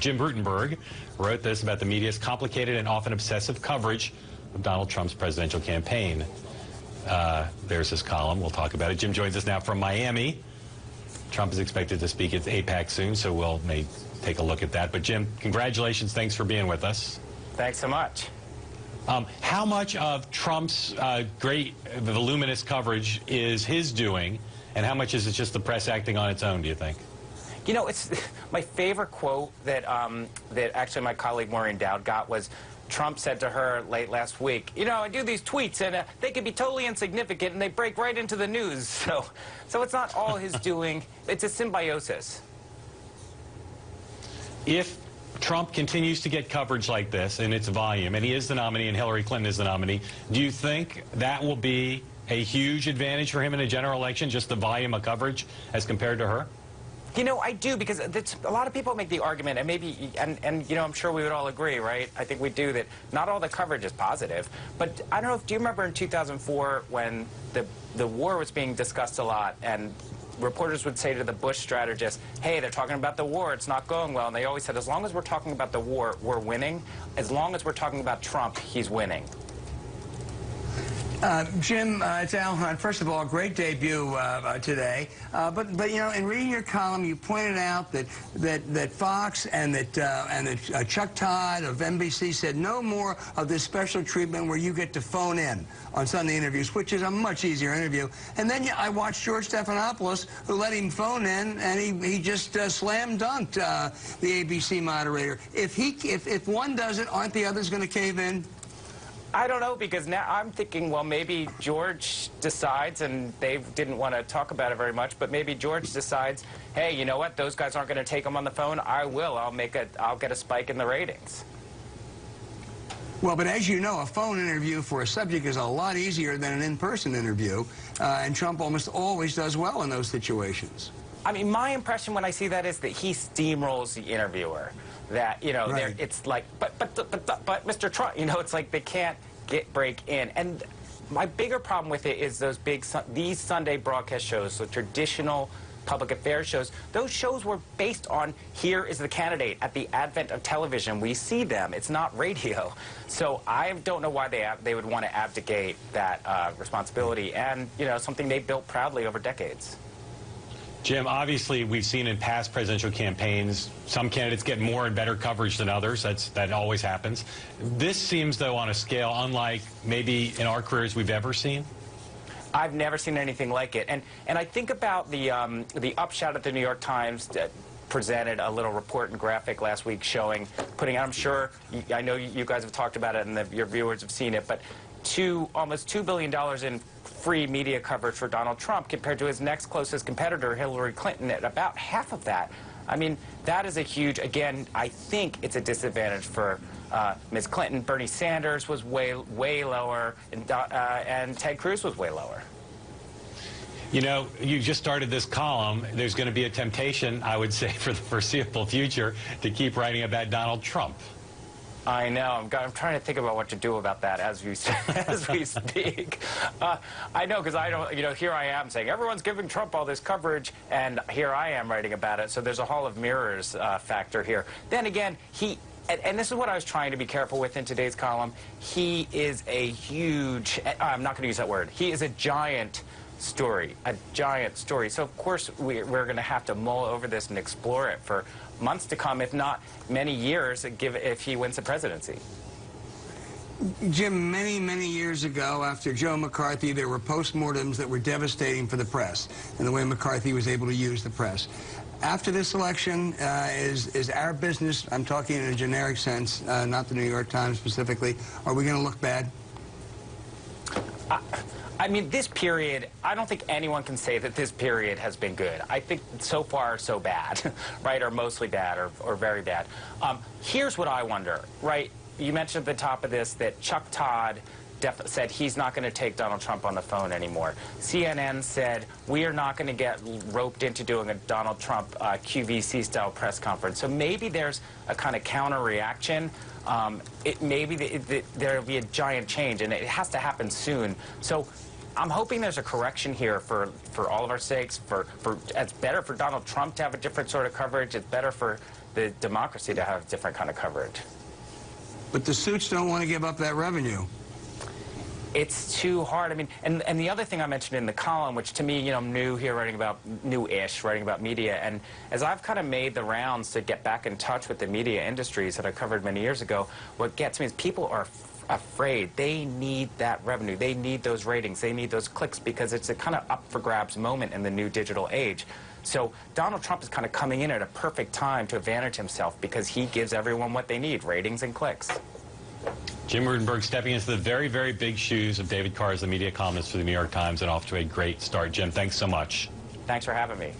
Jim RUTENBERG wrote this about the media's complicated and often obsessive coverage of Donald Trump's presidential campaign. There's his column. We'll talk about it. Jim joins us now from Miami. Trump is expected to speak at AIPAC soon, so we'll take a look at that. But Jim, congratulations. Thanks for being with us. Thanks so much. How much of Trump's great voluminous coverage is his doing, and how much is it just the press acting on its own, do you think? You know, it's my favorite quote that that actually my colleague Maureen Dowd got was Trump said to her late last week, you know, I do these tweets and they can be totally insignificant and they break right into the news. So it's not all his doing. It's a symbiosis. If Trump continues to get coverage like this in its volume, and he is the nominee and Hillary Clinton is the nominee, do you think that will be a huge advantage for him in a general election, just the volume of coverage as compared to her? You know, I do, because a lot of people make the argument, and maybe, and you know, I'm sure we would all agree, right? I think we do, that not all the coverage is positive. But I don't know, do you remember in 2004 when the war was being discussed a lot, and reporters would say to the Bush strategist, hey, they're talking about the war, it's not going well. And they always said, as long as we're talking about the war, we're winning. As long as we're talking about Trump, he's winning. Jim, it's Al Hunt. First of all, great debut today. But you know, in reading your column, you pointed out that Fox and that Chuck Todd of NBC said no more of this special treatment where you get to phone in on Sunday interviews, which is a much easier interview. And then I watched George Stephanopoulos, who let him phone in, and he just slam dunked the ABC moderator. If one does it, aren't the others going to cave in? I don't know, because now I'm thinking, well, maybe George decides, and they didn't want to talk about it very much, but maybe George decides, hey, you know what, those guys aren't going to take him on the phone. I will. I'll get a spike in the ratings. Well, but as you know, a phone interview for a subject is a lot easier than an in-person interview, and Trump almost always does well in those situations. I mean, my impression when I see that is that he steamrolls the interviewer. That, you know, right. It's like, but Mr. Trump, you know, it's like they can't break in. And my bigger problem with it is these Sunday broadcast shows, the traditional public affairs shows. Those shows were based on, here is the candidate. At the advent of television, we see them. It's not radio. So I don't know why they would want to abdicate that responsibility, and, you know, something they built proudly over decades. Jim, obviously, we've seen in past presidential campaigns, some candidates get more and better coverage than others. That always happens. This seems, though, on a scale unlike maybe in our careers we've ever seen. I've never seen anything like it. And I think about the upshot at the New York Times that presented a little report and graphic last week putting out, I'm sure, I know you guys have talked about it and your viewers have seen it, but almost $2 billion in free media coverage for Donald Trump compared to his next closest competitor, Hillary Clinton, at about half of that. I mean, that is a huge, again, I think it's a disadvantage for Ms. Clinton. Bernie Sanders was way lower, and Ted Cruz was way lower. You know, you just started this column. There's going to be a temptation, I would say, for the foreseeable future to keep writing about Donald Trump. I know. I'm trying to think about what to do about that as we speak. I know, because I don't, you know, here I am saying everyone's giving Trump all this coverage, and here I am writing about it. So there's a hall of mirrors factor here. Then again, and this is what I was trying to be careful with in today's column, he is a huge, I'm not going to use that word, he is a giant story, So, of course, we're going to have to mull over this and explore it for months to come, if not many years, if he wins the presidency. Jim, many years ago, after Joe McCarthy, there were postmortems that were devastating for the press and the way McCarthy was able to use the press. After this election, is our business, I'm talking in a generic sense, not the New York Times specifically, are we going to look bad? I mean, this period, I don't think anyone can say that this period has been good. I think so far so bad, right, or mostly bad, or very bad. Here's what I wonder, right? You mentioned at the top of this that Chuck Todd said he's not going to take Donald Trump on the phone anymore. CNN said we are not going to get roped into doing a Donald Trump QVC-style press conference. So maybe there's a kind of counter-reaction. Maybe there'll be a giant change, and it has to happen soon. So I'm hoping there's a correction here for all of our sakes. It's better for Donald Trump to have a different sort of coverage. It's better for the democracy to have different kind of coverage. But the suits don't want to give up that revenue. It's too hard. I mean, and the other thing I mentioned in the column, which to me, I'm new here, writing about media, and as I've kind of made the rounds to get back in touch with the media industries that I covered many years ago, what gets me is people are afraid. They need that revenue. They need those ratings. They need those clicks, because it's a kind of up for grabs moment in the new digital age. So Donald Trump is kind of coming in at a perfect time to advantage himself, because he gives everyone what they need, ratings and clicks. Jim Rutenberg stepping into the very, very big shoes of David Carr as the media columnist for the New York Times, and off to a great start. Jim, thanks so much. Thanks for having me.